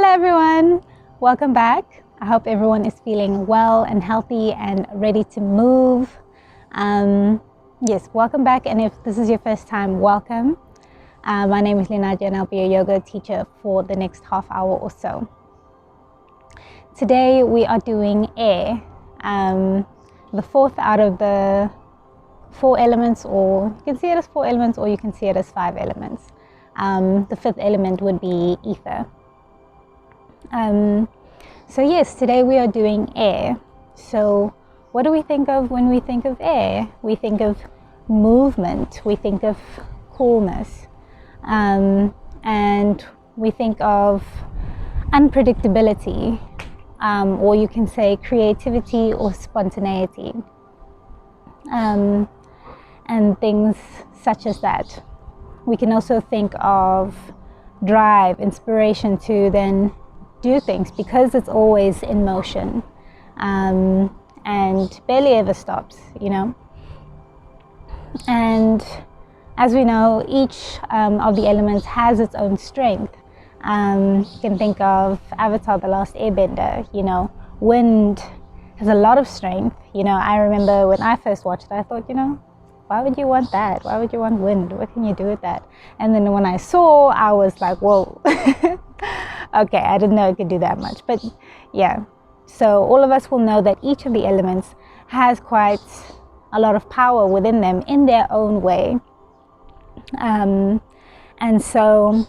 Hello everyone, welcome back. I hope everyone is feeling well and healthy and ready to move. Yes, welcome back, and if this is your first time, welcome. My name is Linaja and I'll be a yoga teacher for the next half hour or so. Today we are doing air, the fourth out of the 4 elements, or you can see it as 4 elements or you can see it as 5 elements. The 5th element would be ether. So yes, today we are doing air. So what do we think of when we think of air? We think of movement, we think of coolness, and we think of unpredictability, or you can say creativity or spontaneity, and things such as that. We can also think of drive, inspiration to then do things because it's always in motion, and barely ever stops, you know. And as we know, each of the elements has its own strength. You can think of Avatar: The Last Airbender, you know, wind has a lot of strength. You know, I remember when I first watched it, I thought, you know, why would you want that? Why would you want wind? What can you do with that? And then when I saw, I was like, whoa. Okay, I didn't know it could do that much. But yeah, so all of us will know that each of the elements has quite a lot of power within them in their own way. And so,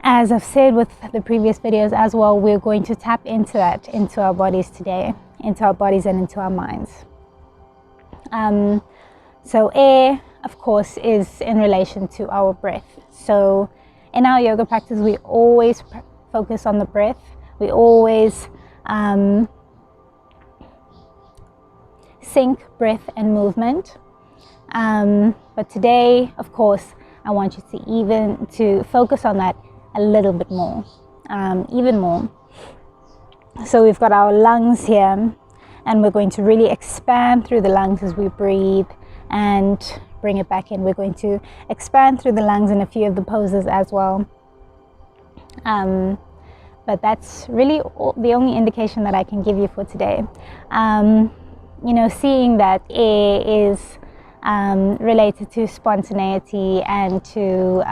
as I've said with the previous videos as well, we're going to tap into that, into our bodies today, into our bodies and into our minds. So air, of course, is in relation to our breath. So in our yoga practice, we always focus on the breath. We always sync breath and movement. But today, of course, I want you to focus on that a little bit more, even more. So we've got our lungs here, and we're going to really expand through the lungs as we breathe and bring it back in. We're going to expand through the lungs in a few of the poses as well. But that's really the only indication that I can give you for today. You know, seeing that air is related to spontaneity and to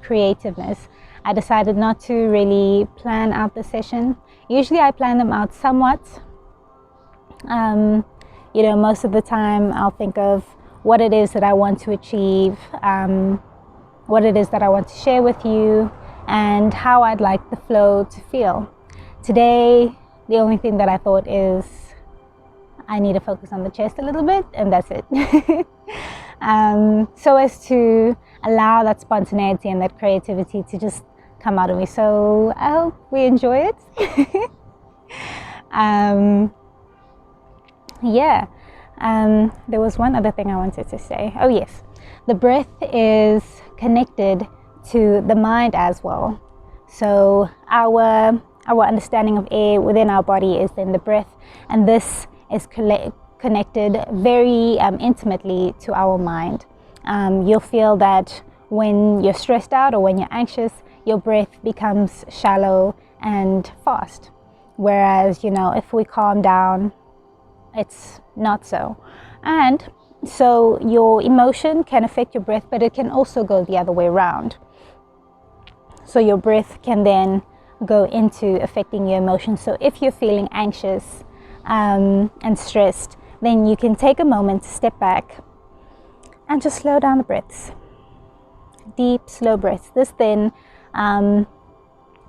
creativeness, I decided not to really plan out the session. Usually I plan them out somewhat. You know, most of the time I'll think of what it is that I want to achieve, what it is that I want to share with you, and how I'd like the flow to feel. Today, the only thing that I thought is I need to focus on the chest a little bit, and that's it. So as to allow that spontaneity and that creativity to just come out of me. So I hope we enjoy it. Yeah, there was one other thing I wanted to say. Oh yes, the breath is connected to the mind as well. So our understanding of air within our body is in the breath, and this is connected very intimately to our mind. You'll feel that when you're stressed out or when you're anxious, your breath becomes shallow and fast. Whereas, you know, if we calm down, it's not so. And so your emotion can affect your breath, but it can also go the other way around. So your breath can then go into affecting your emotions. So if you're feeling anxious and stressed, then you can take a moment to step back and just slow down the breaths. Deep, slow breaths. This then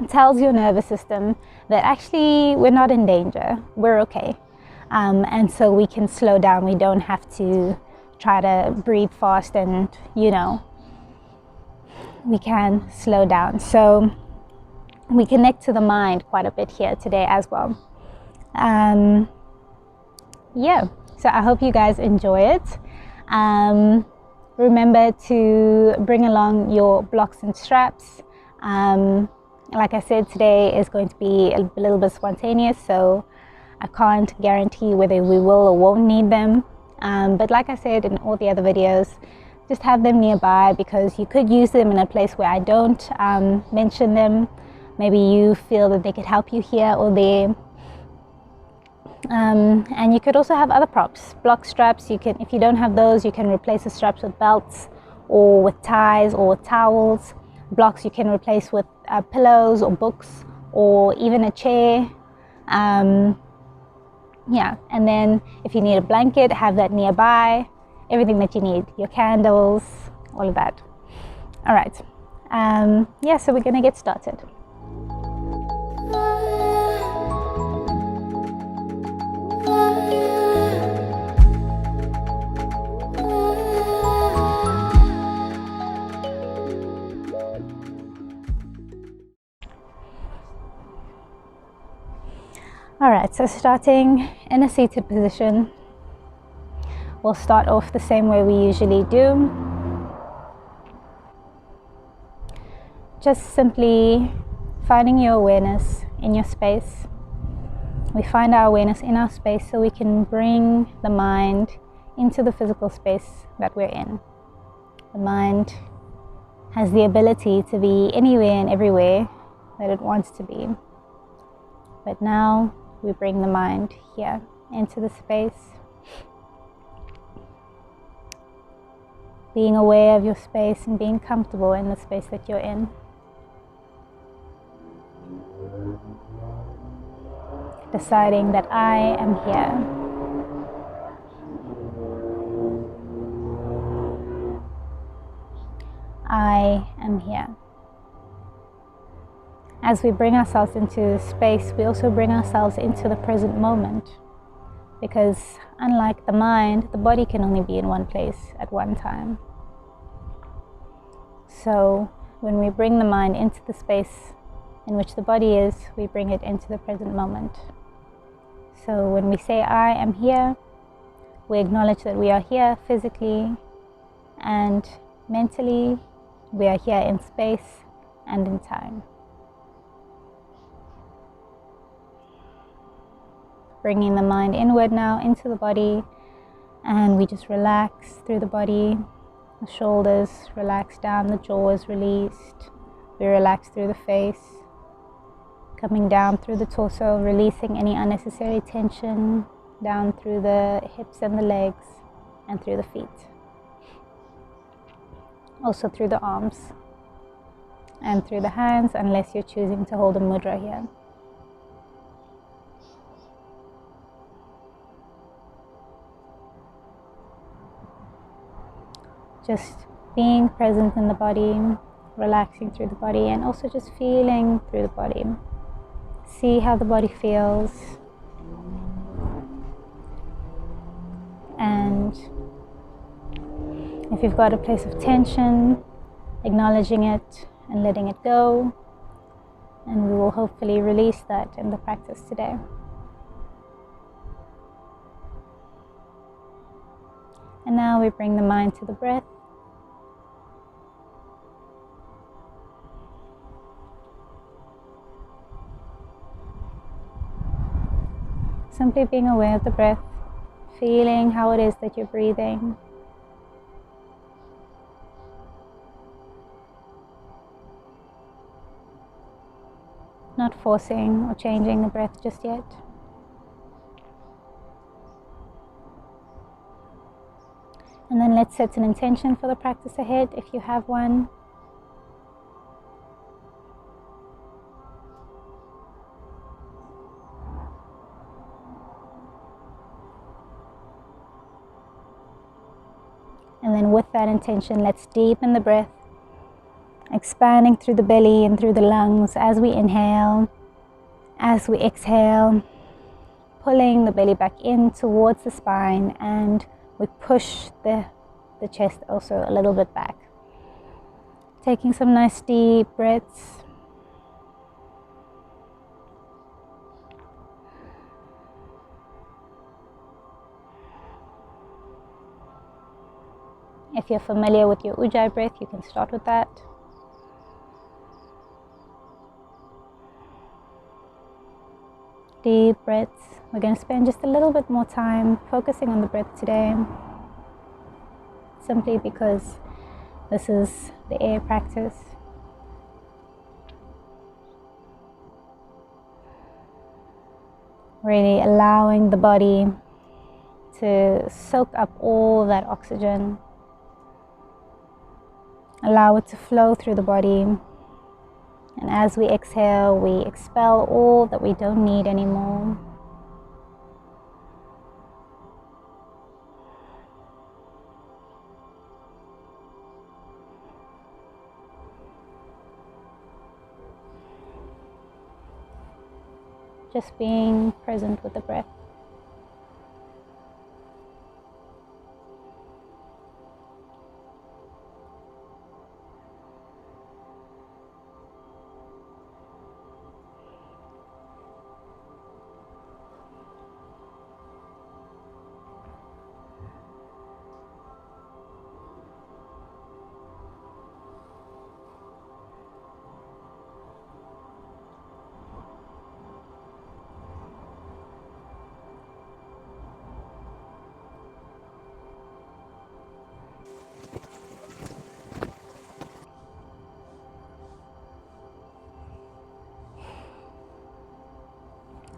tells your nervous system that actually we're not in danger, we're okay. And so we can slow down. We don't have to try to breathe fast, and you know, we can slow down. So we connect to the mind quite a bit here today as well. Yeah, so I hope you guys enjoy it. Remember to bring along your blocks and straps. Like I said, today is going to be a little bit spontaneous, so I can't guarantee whether we will or won't need them. But like I said in all the other videos, just have them nearby because you could use them in a place where I don't mention them. maybe you feel that they could help you here or there. And you could also have other props, block straps. You can, if you don't have those, you can replace the straps with belts or with ties or with towels. Blocks you can replace with pillows or books or even a chair. Yeah, and then if you need a blanket, have that nearby. Everything that you need, your candles, all of that. All right, yeah, so we're gonna get started. All right, so starting in a seated position, we'll start off the same way we usually do. Just simply finding your awareness in your space. We find our awareness in our space so we can bring the mind into the physical space that we're in. The mind has the ability to be anywhere and everywhere that it wants to be. But now we bring the mind here into the space. Being aware of your space and being comfortable in the space that you're in. Deciding that I am here. I am here. As we bring ourselves into space, we also bring ourselves into the present moment. Because unlike the mind, the body can only be in one place at one time. So when we bring the mind into the space in which the body is, we bring it into the present moment. So when we say I am here, we acknowledge that we are here physically and mentally. We are here in space and in time. Bringing the mind inward now into the body, and we just relax through the body. The shoulders relax down, the jaw is released. We relax through the face, coming down through the torso, releasing any unnecessary tension down through the hips and the legs and through the feet. Also through the arms and through the hands, unless you're choosing to hold a mudra here. Just being present in the body, relaxing through the body, and also just feeling through the body. See how the body feels. And if you've got a place of tension, acknowledging it and letting it go. And we will hopefully release that in the practice today. And now we bring the mind to the breath. Simply being aware of the breath, feeling how it is that you're breathing. Not forcing or changing the breath just yet. And then let's set an intention for the practice ahead if you have one. And then with that intention, let's deepen the breath, expanding through the belly and through the lungs as we inhale, as we exhale, pulling the belly back in towards the spine, and we push the chest also a little bit back. Taking some nice deep breaths. If you're familiar with your Ujjayi breath, you can start with that. Deep breaths. We're going to spend just a little bit more time focusing on the breath today, simply because this is the air practice. Really allowing the body to soak up all that oxygen. Allow it to flow through the body. And as we exhale, we expel all that we don't need anymore. Just being present with the breath.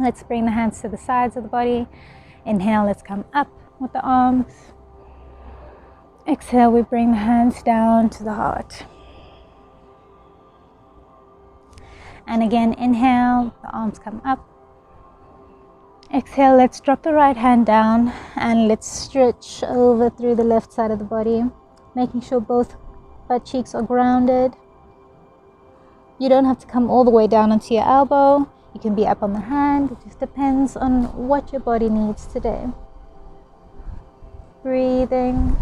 Let's bring the hands to the sides of the body. Inhale, let's come up with the arms. Exhale, we bring the hands down to the heart. And again, inhale, the arms come up. Exhale, let's drop the right hand down and let's stretch over through the left side of the body, making sure both butt cheeks are grounded. You don't have to come all the way down onto your elbow. You can be up on the hand. It just depends on what your body needs today. Breathing.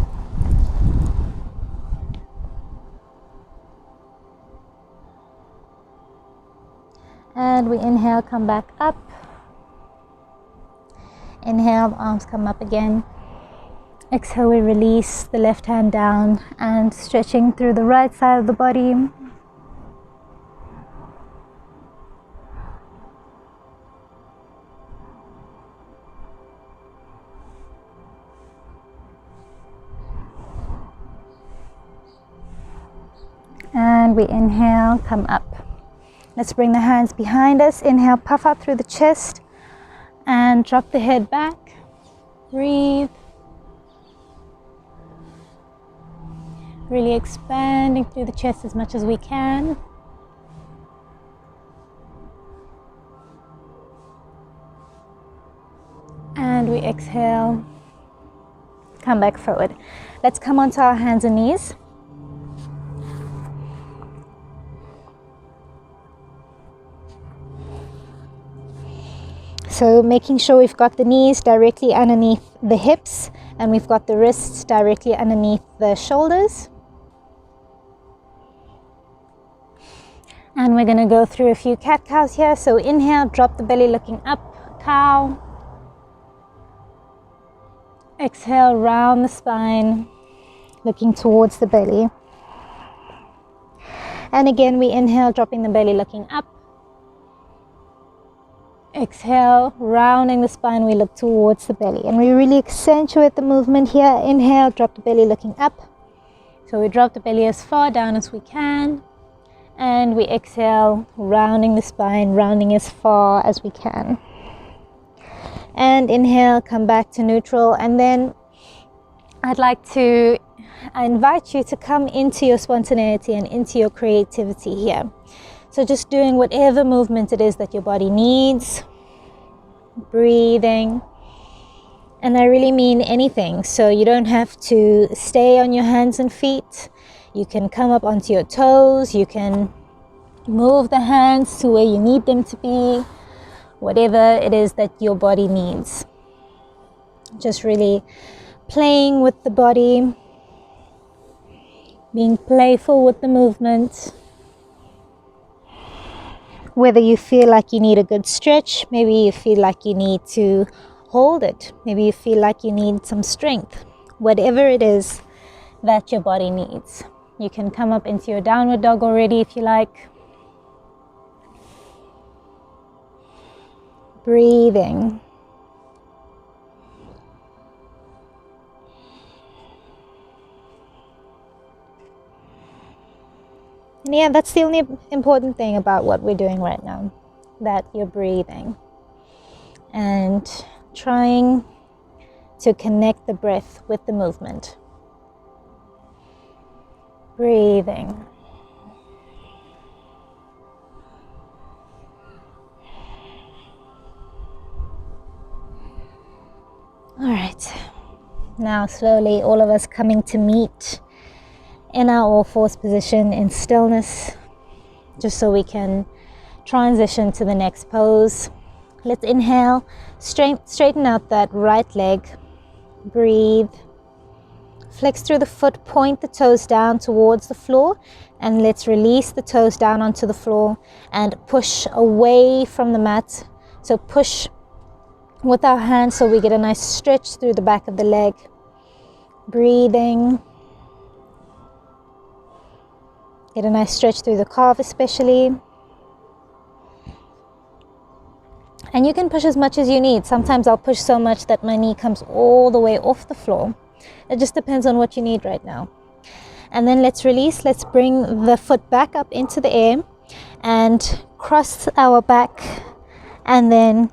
And we inhale, come back up. Inhale, the arms come up again. Exhale, we release the left hand down and stretching through the right side of the body. And we inhale, come up. Let's bring the hands behind us. Inhale, puff out through the chest and drop the head back. Breathe. Really expanding through the chest as much as we can. And we exhale, come back forward. Let's come onto our hands and knees. So making sure we've got the knees directly underneath the hips and we've got the wrists directly underneath the shoulders. And we're going to go through a few cat-cows here. So inhale, drop the belly looking up, cow. Exhale, round the spine, looking towards the belly. And again, we inhale, dropping the belly looking up. Exhale, rounding the spine, we look towards the belly. And we really accentuate the movement here. Inhale, drop the belly looking up. So we drop the belly as far down as we can. And we exhale, rounding the spine, rounding as far as we can. And inhale, come back to neutral. And then I'd like to invite you to come into your spontaneity and into your creativity here. So just doing whatever movement it is that your body needs, breathing, and I really mean anything. So you don't have to stay on your hands and feet. You can come up onto your toes. You can move the hands to where you need them to be, whatever it is that your body needs. Just really playing with the body, being playful with the movement. Whether you feel like you need a good stretch, maybe you feel like you need to hold it, maybe you feel like you need some strength, whatever it is that your body needs. You can come up into your downward dog already if you like. Breathing. And yeah, that's the only important thing about what we're doing right now, that you're breathing. and trying to connect the breath with the movement. Breathing. All right, now slowly all of us coming to meet in our all fours position in stillness, just so we can transition to the next pose. Let's inhale, straighten out that right leg, breathe, flex through the foot, point the toes down towards the floor, and let's release the toes down onto the floor and push away from the mat. So push with our hands so we get a nice stretch through the back of the leg. Breathing. Get a nice stretch through the calf especially. And you can push as much as you need. Sometimes I'll push so much that my knee comes all the way off the floor. It just depends on what you need right now. And then let's release. Let's bring the foot back up into the air and cross our back, and then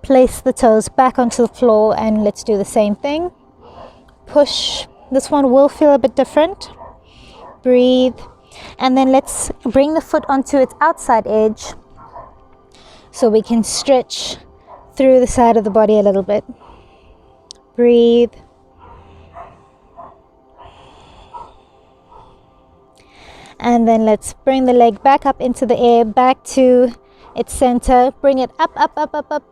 place the toes back onto the floor, and let's do the same thing. Push. This one will feel a bit different. Breathe. And then let's bring the foot onto its outside edge so we can stretch through the side of the body a little bit. Breathe. And then let's bring the leg back up into the air, back to its center. Bring it up, up, up, up, up.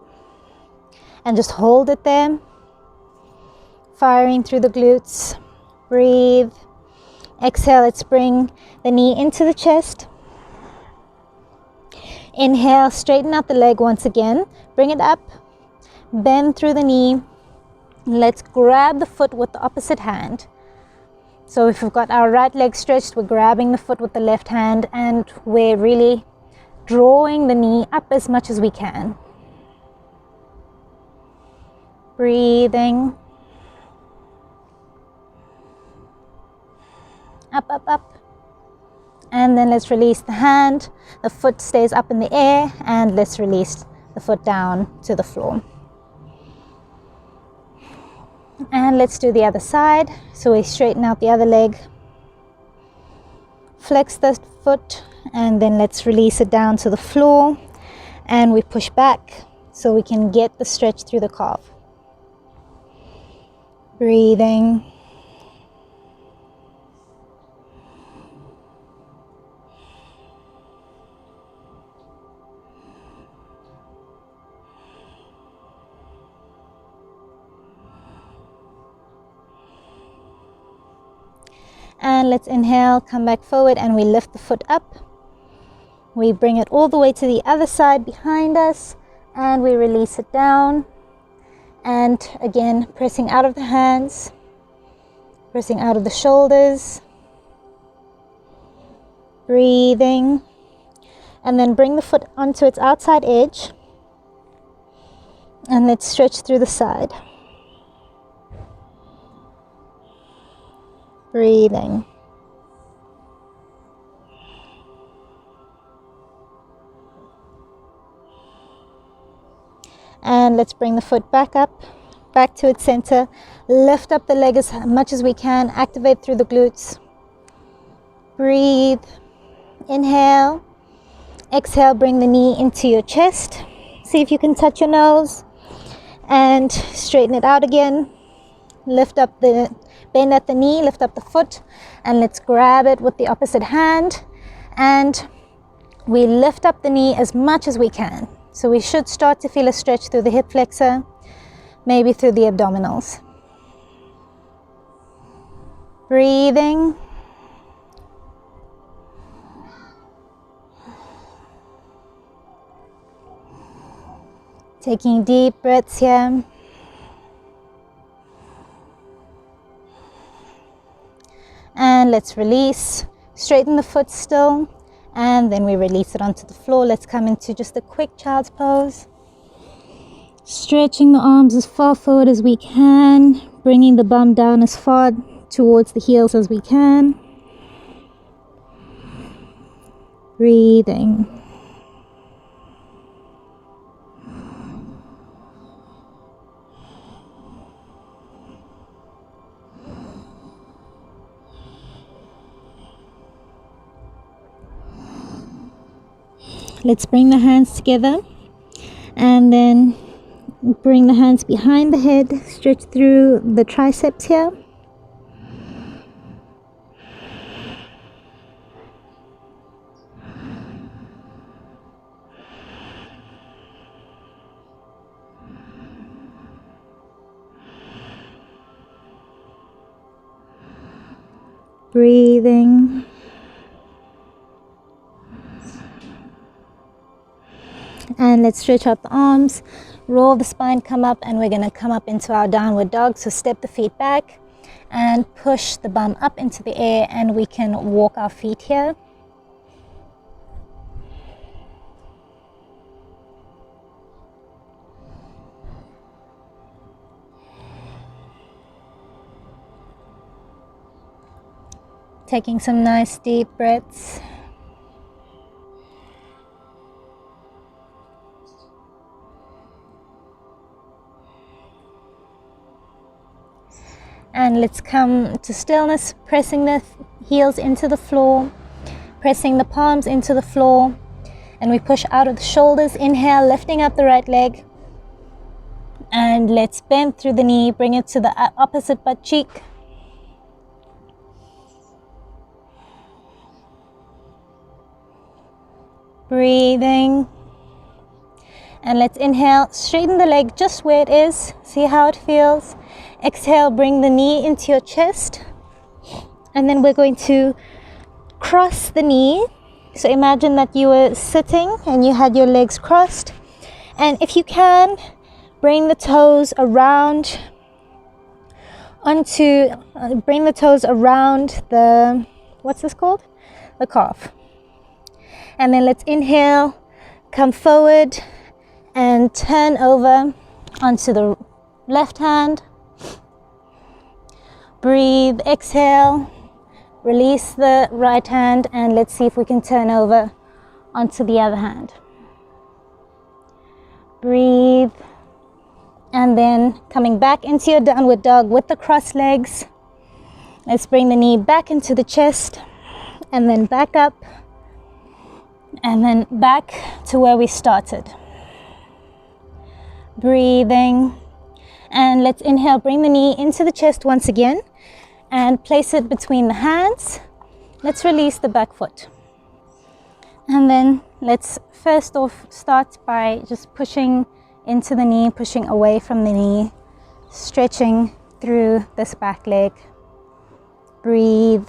And just hold it there. Firing through the glutes. Breathe. Exhale, let's bring the knee into the chest. Inhale, straighten out the leg once again. Bring it up. Bend through the knee. Let's grab the foot with the opposite hand. So if we've got our right leg stretched, we're grabbing the foot with the left hand, and we're really drawing the knee up as much as we can. Breathing. Up, up, up. And then let's release the hand. The foot stays up in the air, and let's release the foot down to the floor. And let's do the other side. So we straighten out the other leg, flex the foot, and then let's release it down to the floor, and we push back so we can get the stretch through the calf. Breathing. And let's inhale, come back forward, and we lift the foot up. We bring it all the way to the other side behind us, and we release it down. And again, pressing out of the hands, pressing out of the shoulders. Breathing. And then bring the foot onto its outside edge. And let's stretch through the side. Breathing. And let's bring the foot back up, back to its center. Lift up the leg as much as we can. Activate through the glutes. Breathe. Inhale. Exhale, bring the knee into your chest. See if you can touch your nose. And straighten it out again. Lift up the bend at the knee, lift up the foot, and let's grab it with the opposite hand, and we lift up the knee as much as we can. So we should start to feel a stretch through the hip flexor, maybe through the abdominals. Breathing. Taking deep breaths here. And let's release, straighten the foot still, and then we release it onto the floor. Let's come into just a quick child's pose. Stretching the arms as far forward as we can, bringing the bum down as far towards the heels as we can. Breathing. let's bring the hands together and then bring the hands behind the head, stretch through the triceps here. Breathing. And let's stretch out the arms, roll the spine, come up, and we're going to come up into our downward dog. So step the feet back and push the bum up into the air, and we can walk our feet here. Taking some nice deep breaths. And let's come to stillness, pressing the heels into the floor, pressing the palms into the floor, and we push out of the shoulders. Inhale, lifting up the right leg, and let's bend through the knee, bring it to the opposite butt cheek. Breathing. And let's inhale, straighten the leg just where it is, see how it feels. Exhale, bring the knee into your chest, and then we're going to cross the knee. So imagine that you were sitting and you had your legs crossed, and if you can, bring the toes around bring the toes around the, what's this called? The calf. And then let's inhale, come forward and turn over onto the left hand. Breathe, exhale, release the right hand, and let's see if we can turn over onto the other hand. Breathe, and then coming back into your downward dog with the crossed legs. Let's bring the knee back into the chest, and then back up, and then back to where we started. Breathing, and let's inhale, bring the knee into the chest once again and place it between the hands. Let's release the back foot, and then let's first off start by just pushing into the knee, pushing away from the knee, stretching through this back leg. Breathe.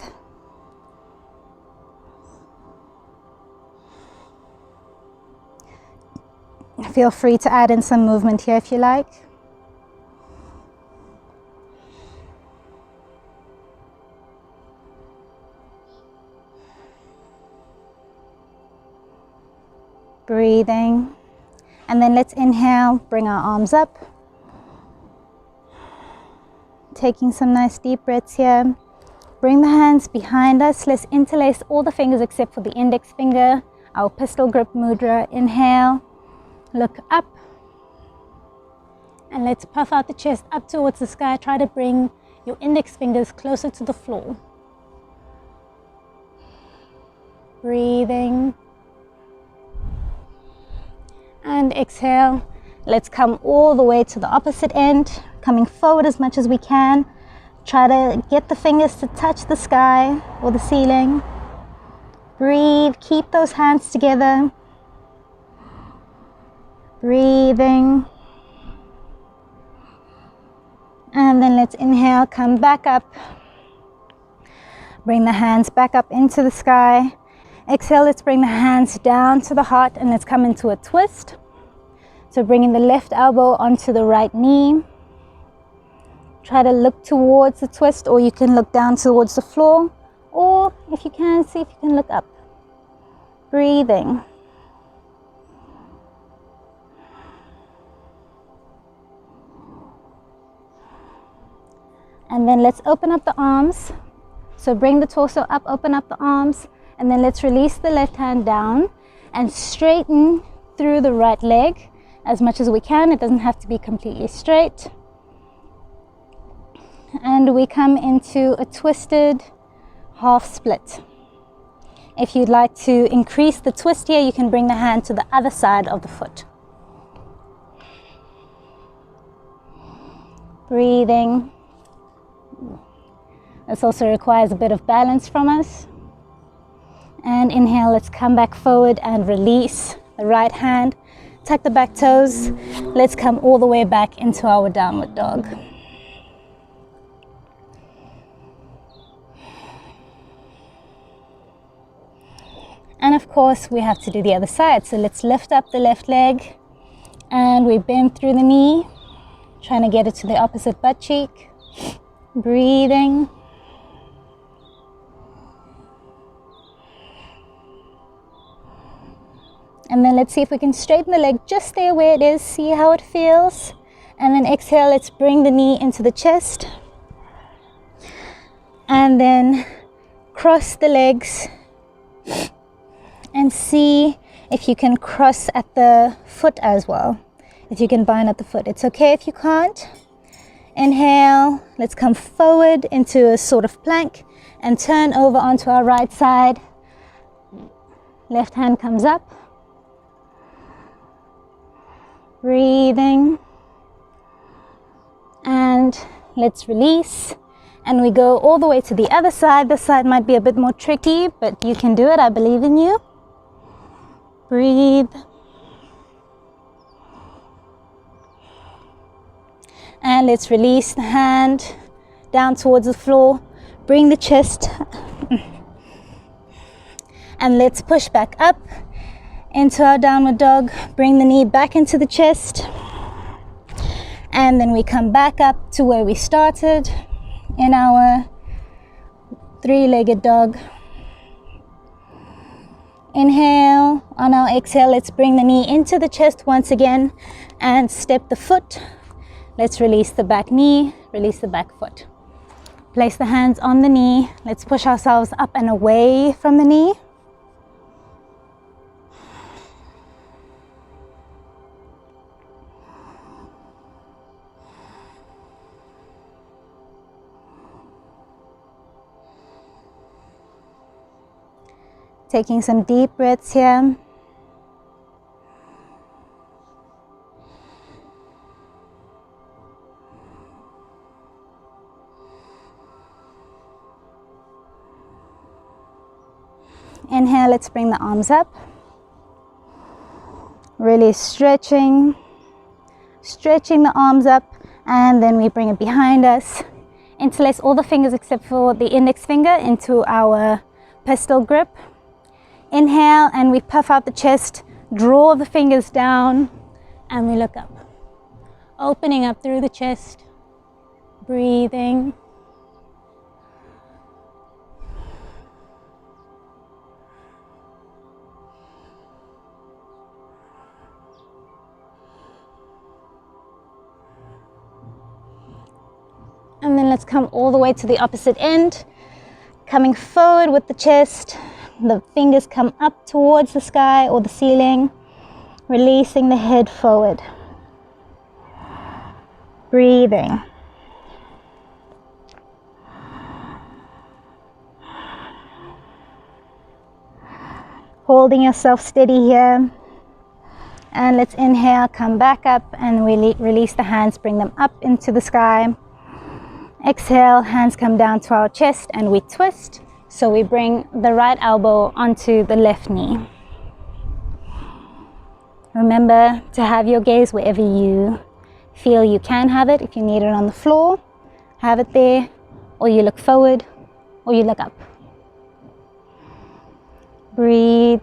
Feel free to add in some movement here if you like. Breathing. And then let's inhale, bring our arms up. Taking some nice deep breaths here. Bring the hands behind us. Let's interlace all the fingers except for the index finger, our pistol grip mudra. Inhale. Look up, and let's puff out the chest up towards the sky. Try to bring your index fingers closer to the floor. Breathing. And exhale. Let's come all the way to the opposite end, coming forward as much as we can. Try to get the fingers to touch the sky or the ceiling. Breathe, keep those hands together. Breathing. And then let's inhale, come back up. Bring the hands back up into the sky. Exhale, let's bring the hands down to the heart, and let's come into a twist. So bringing the left elbow onto the right knee. Try to look towards the twist, or you can look down towards the floor, or if you can, see if you can look up. Breathing. And then let's open up the arms. So bring the torso up, open up the arms, and then let's release the left hand down and straighten through the right leg as much as we can. It doesn't have to be completely straight. And we come into a twisted half split. If you'd like to increase the twist here, you can bring the hand to the other side of the foot. Breathing. This also requires a bit of balance from us. And inhale, let's come back forward and release the right hand. Tuck the back toes. Let's come all the way back into our downward dog. And of course, we have to do the other side. So let's lift up the left leg and we bend through the knee, trying to get it to the opposite butt cheek. Breathing. And then let's see if we can straighten the leg just there where it is, see how it feels. And then exhale, let's bring the knee into the chest. And then cross the legs and see if you can cross at the foot as well. If you can bind at the foot. It's okay if you can't. Inhale, let's come forward into a sort of plank and turn over onto our right side. Left hand comes up. Breathing. And let's release. And we go all the way to the other side. This side might be a bit more tricky, but you can do it. I believe in you. Breathe. And let's release the hand down towards the floor. Bring the chest. And let's push back up into our downward dog. Bring the knee back into the chest. And then we come back up to where we started in our three-legged dog. Inhale. On our exhale, let's bring the knee into the chest once again and step the foot. Let's release the back knee, release the back foot. Place the hands on the knee. Let's push ourselves up and away from the knee. Taking some deep breaths here. Inhale, let's bring the arms up. Really stretching the arms up, and then we bring it behind us. Interlace all the fingers except for the index finger into our pistol grip. Inhale, and we puff out the chest, draw the fingers down, and we look up. Opening up through the chest, breathing. And then let's come all the way to the opposite end, coming forward with the chest. The fingers come up towards the sky or the ceiling, releasing the head forward. Breathing. Holding yourself steady here. And let's inhale, come back up, and release the hands, bring them up into the sky. Exhale, hands come down to our chest and we twist. So we bring the right elbow onto the left knee. Remember to have your gaze wherever you feel you can have it. If you need it on the floor, have it there, or you look forward, or you look up. Breathe.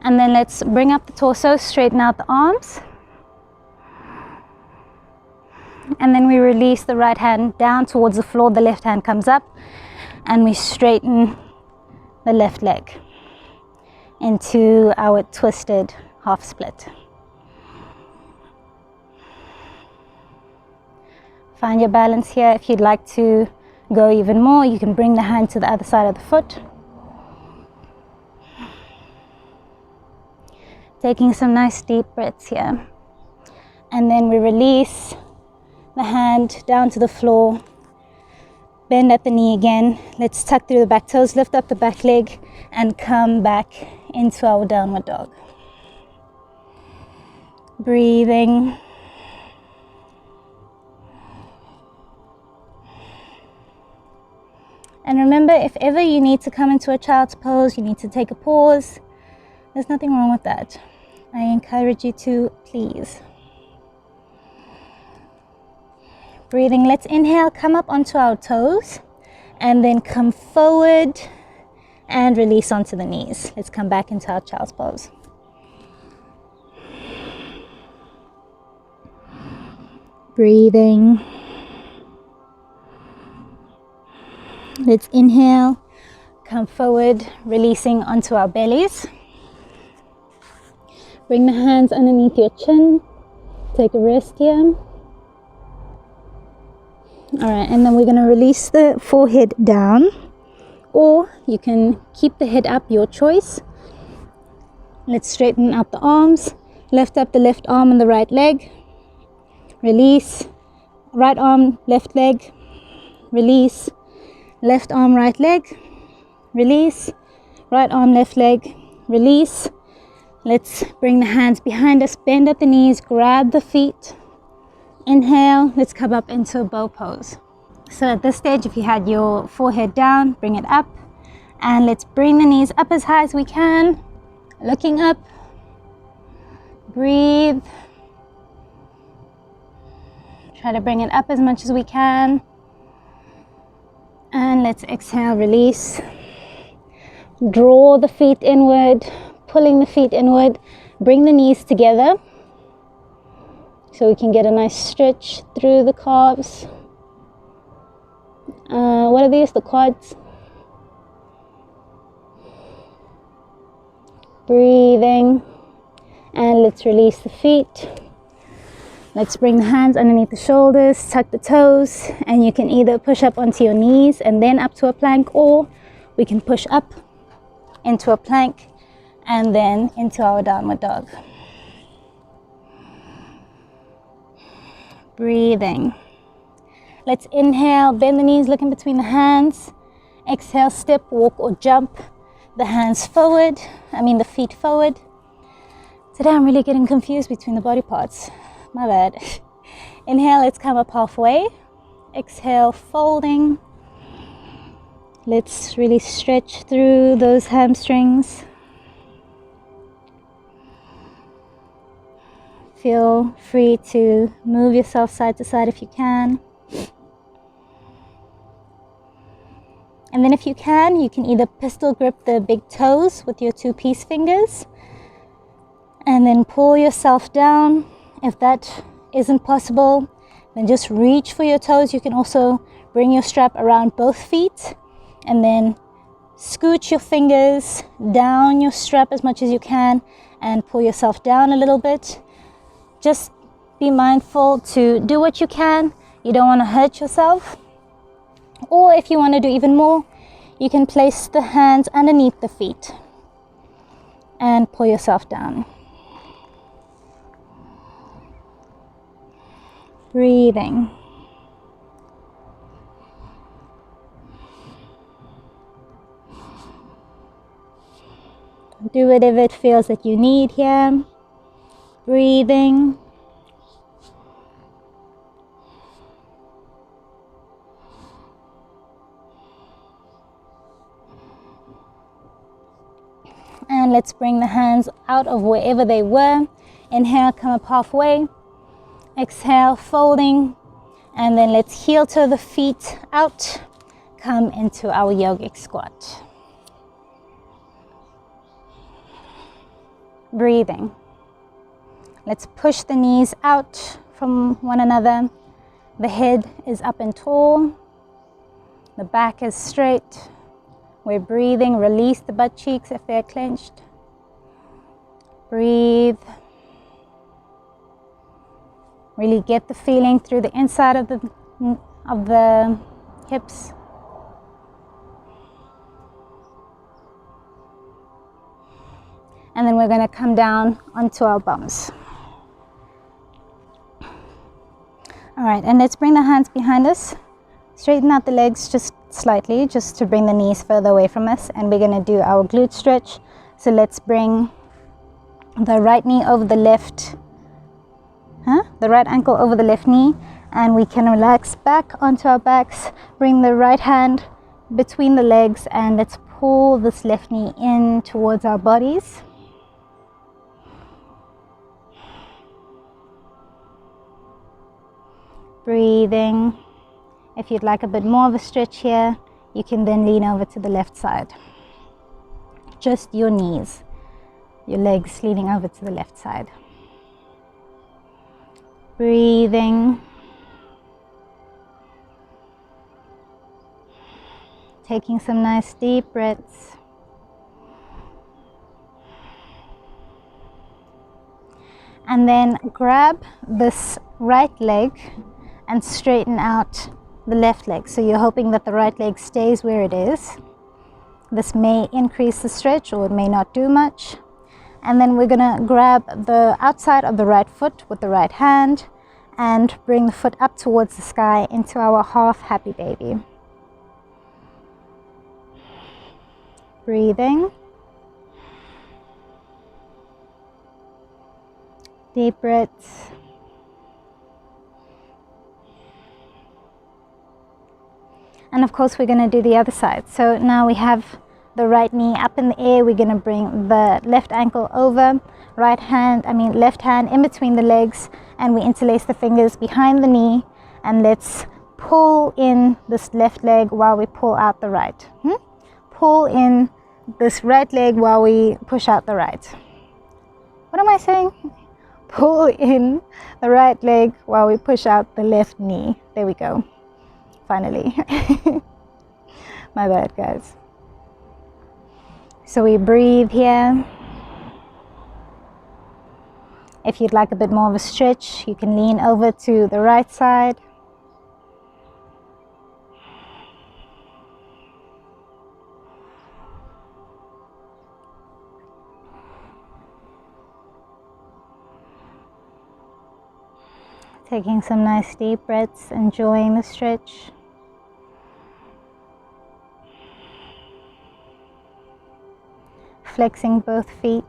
And then let's bring up the torso, straighten out the arms. And then we release the right hand down towards the floor, the left hand comes up, and we straighten the left leg into our twisted half split. Find your balance here. If you'd like to go even more, you can bring the hand to the other side of the foot. Taking some nice deep breaths here. And then we release the hand down to the floor. Bend at the knee again. Let's tuck through the back toes, lift up the back leg, and come back into our downward dog. Breathing. And remember, if ever you need to come into a child's pose, you need to take a pause, there's nothing wrong with that. I encourage you to, please. Breathing. Let's inhale, come up onto our toes, and then come forward and release onto the knees. Let's come back into our child's pose. Breathing. Let's inhale, come forward, releasing onto our bellies. Bring the hands underneath your chin. Take a rest here. Alright, and then we're going to release the forehead down, or you can keep the head up, your choice. Let's straighten out the arms, lift up the left arm and the right leg, release, right arm, left leg, release, left arm, right leg, release, right arm, left leg, release. Let's bring the hands behind us, bend at the knees, grab the feet. Inhale, let's come up into a bow pose. So at this stage, if you had your forehead down, bring it up. And let's bring the knees up as high as we can. Looking up. Breathe. Try to bring it up as much as we can. And let's exhale, release. Draw the feet inward, pulling the feet inward. Bring the knees together, so we can get a nice stretch through the calves. What are these? The quads. Breathing. And let's release the feet. Let's bring the hands underneath the shoulders, tuck the toes, and you can either push up onto your knees and then up to a plank, or we can push up into a plank and then into our downward dog. Breathing. Let's inhale, bend the knees, look in between the hands. Exhale, step, walk, or jump the hands forward. The feet forward. Today I'm really getting confused between the body parts. My bad. Inhale, let's come up halfway. Exhale, folding. Let's really stretch through those hamstrings. Feel free to move yourself side to side if you can. And then if you can either pistol grip the big toes with your 2-piece fingers and then pull yourself down. If that isn't possible, then just reach for your toes. You can also bring your strap around both feet and then scooch your fingers down your strap as much as you can and pull yourself down a little bit. Just be mindful to do what you can. You don't want to hurt yourself. Or if you want to do even more, you can place the hands underneath the feet and pull yourself down. Breathing. Do whatever it feels that you need here. Breathing. And let's bring the hands out of wherever they were. Inhale, come up halfway. Exhale, folding. And then let's heel toe the feet out. Come into our yogic squat. Breathing. Let's push the knees out from one another. The head is up and tall. The back is straight. We're breathing. Release the butt cheeks if they're clenched. Breathe. Really get the feeling through the inside of the hips. And then we're going to come down onto our bums. All right, and let's bring the hands behind us. Straighten out the legs just slightly, just to bring the knees further away from us. And we're gonna do our glute stretch. So let's bring the right knee over the left, the right ankle over the left knee. And we can relax back onto our backs. Bring the right hand between the legs and let's pull this left knee in towards our bodies. Breathing. If you'd like a bit more of a stretch here, you can then lean over to the left side. Just your knees, your legs leaning over to the left side. Breathing. Taking some nice deep breaths. And then grab this right leg and straighten out the left leg. So you're hoping that the right leg stays where it is. This may increase the stretch or it may not do much. And then we're gonna grab the outside of the right foot with the right hand and bring the foot up towards the sky into our half happy baby. Breathing. Deep breaths. And of course we're going to do the other side. So now we have the right knee up in the air. We're going to bring the left ankle over, left hand in between the legs, and we interlace the fingers behind the knee, and let's pull in this left leg while we pull out the right. Pull in this right leg while we push out the right. What am I saying? Pull in the right leg while we push out the left knee. There we go. Finally. My bad, guys. So we breathe here. If you'd like a bit more of a stretch, you can lean over to the right side. Taking some nice deep breaths, enjoying the stretch. Flexing both feet.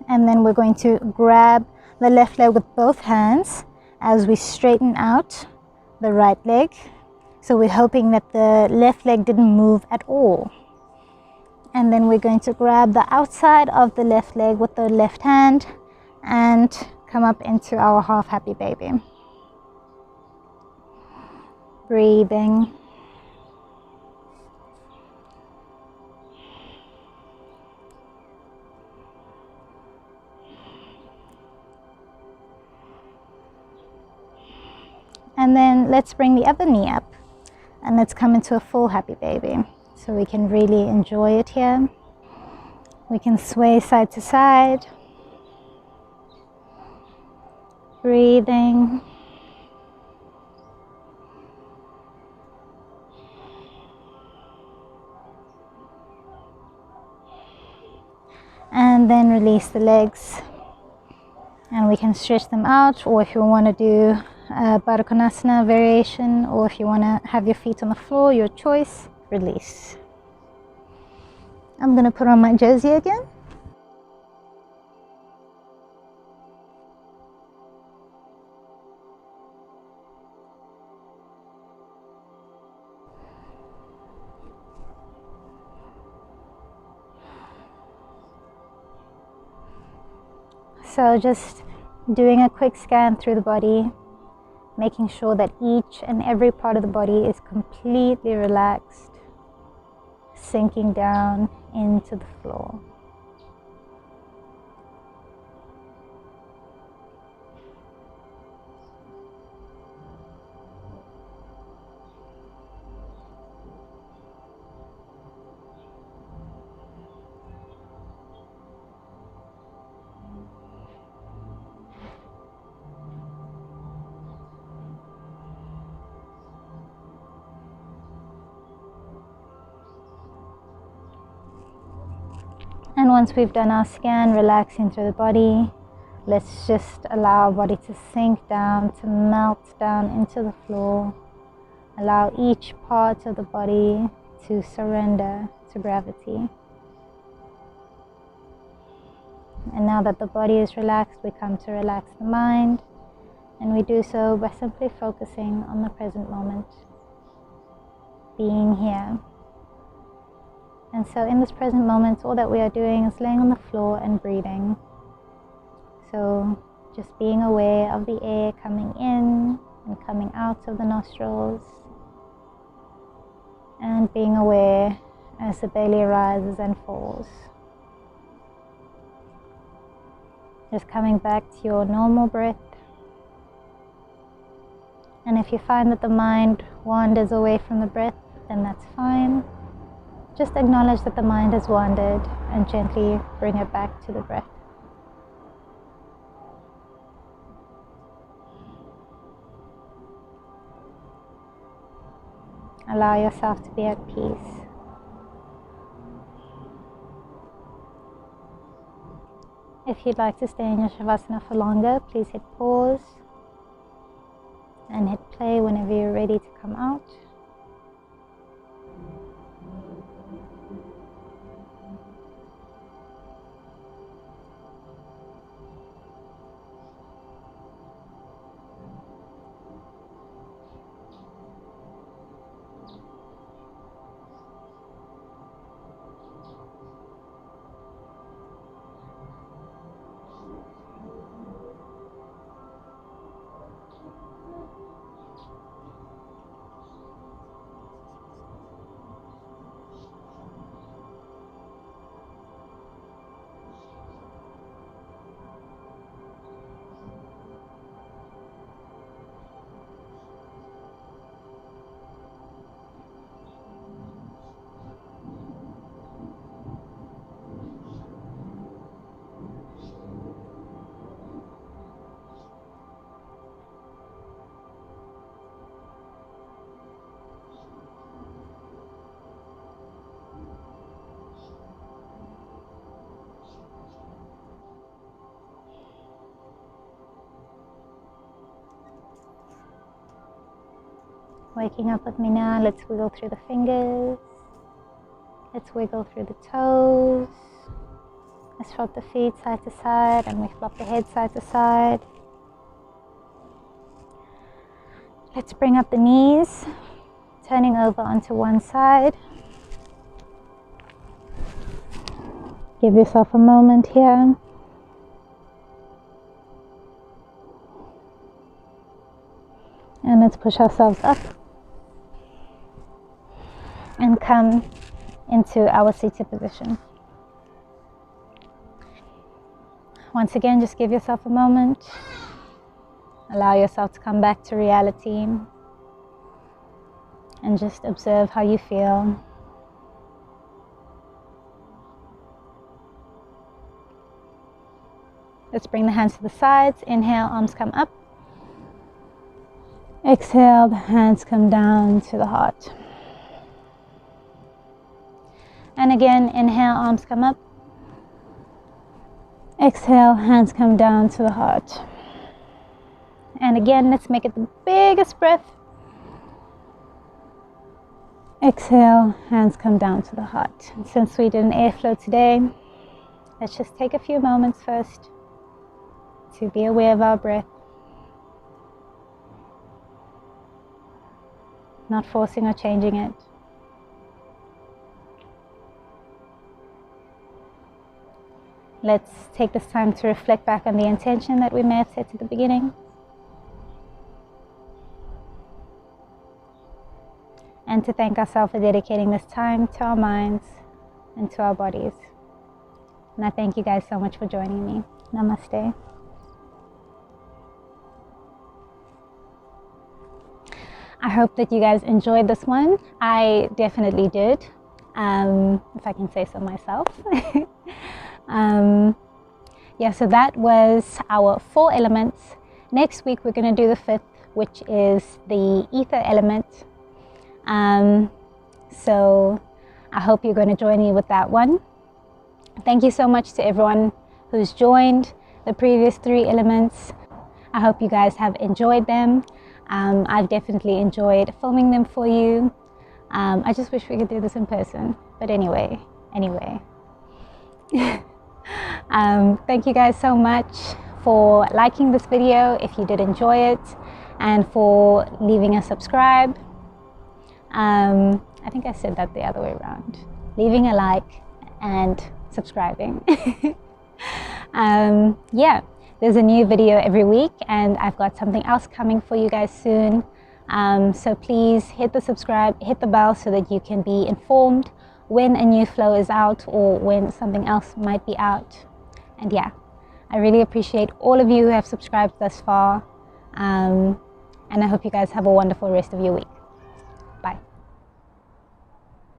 And then we're going to grab the left leg with both hands as we straighten out the right leg. So we're hoping that the left leg didn't move at all. And then we're going to grab the outside of the left leg with the left hand and come up into our half happy baby. Breathing. And then let's bring the other knee up and let's come into a full happy baby. So we can really enjoy it here. We can sway side to side. Breathing. And then release the legs. And we can stretch them out, or if you want to do a Baddha Konasana variation, or if you want to have your feet on the floor, your choice, release. I'm going to put on my jersey again. So just doing a quick scan through the body, making sure that each and every part of the body is completely relaxed, sinking down into the floor. And once we've done our scan, relaxing through the body, Let's just allow our body to sink down, to melt down into the floor. Allow each part of the body to surrender to gravity. And now that the body is relaxed, we come to relax the mind. And we do so by simply focusing on the present moment, being here. And so in this present moment, all that we are doing is laying on the floor and breathing. So just being aware of the air coming in and coming out of the nostrils, and being aware as the belly rises and falls. Just coming back to your normal breath. And if you find that the mind wanders away from the breath, then that's fine. Just acknowledge that the mind has wandered and gently bring it back to the breath. Allow yourself to be at peace. If you'd like to stay in your Shavasana for longer, please hit pause and hit play whenever you're ready to come out. Waking up with me now, let's wiggle through the fingers. Let's wiggle through the toes. Let's flop the feet side to side, and we flop the head side to side. Let's bring up the knees, turning over onto one side. Give yourself a moment here. And let's push ourselves up and come into our seated position. Once again, just give yourself a moment. Allow yourself to come back to reality and just observe how you feel. Let's bring the hands to the sides. Inhale, arms come up. Exhale, the hands come down to the heart. And again, inhale, arms come up. Exhale, hands come down to the heart. And again, let's make it the biggest breath. Exhale, hands come down to the heart. And since we did an airflow today, let's just take a few moments first to be aware of our breath. Not forcing or changing it. Let's take this time to reflect back on the intention that we may have set at the beginning. And to thank ourselves for dedicating this time to our minds and to our bodies. And I thank you guys so much for joining me. Namaste. I hope that you guys enjoyed this one. I definitely did, if I can say so myself. Yeah, so that was our 4 elements. Next week we're going to do the 5th, which is the ether element. So I hope you're going to join me with that one. Thank you so much to everyone who's joined. the previous 3 elements. I hope you guys have enjoyed them. I've definitely enjoyed filming them for you. I just wish we could do this in person, but anyway. Thank you guys so much for liking this video if you did enjoy it, and for leaving a subscribe. I think I said that the other way around. Leaving a like and subscribing. Yeah, there's a new video every week, and I've got something else coming for you guys soon. So please hit the subscribe, hit the bell so that you can be informed when a new flow is out or when something else might be out. And yeah, I really appreciate all of you who have subscribed thus far. And I hope you guys have a wonderful rest of your week.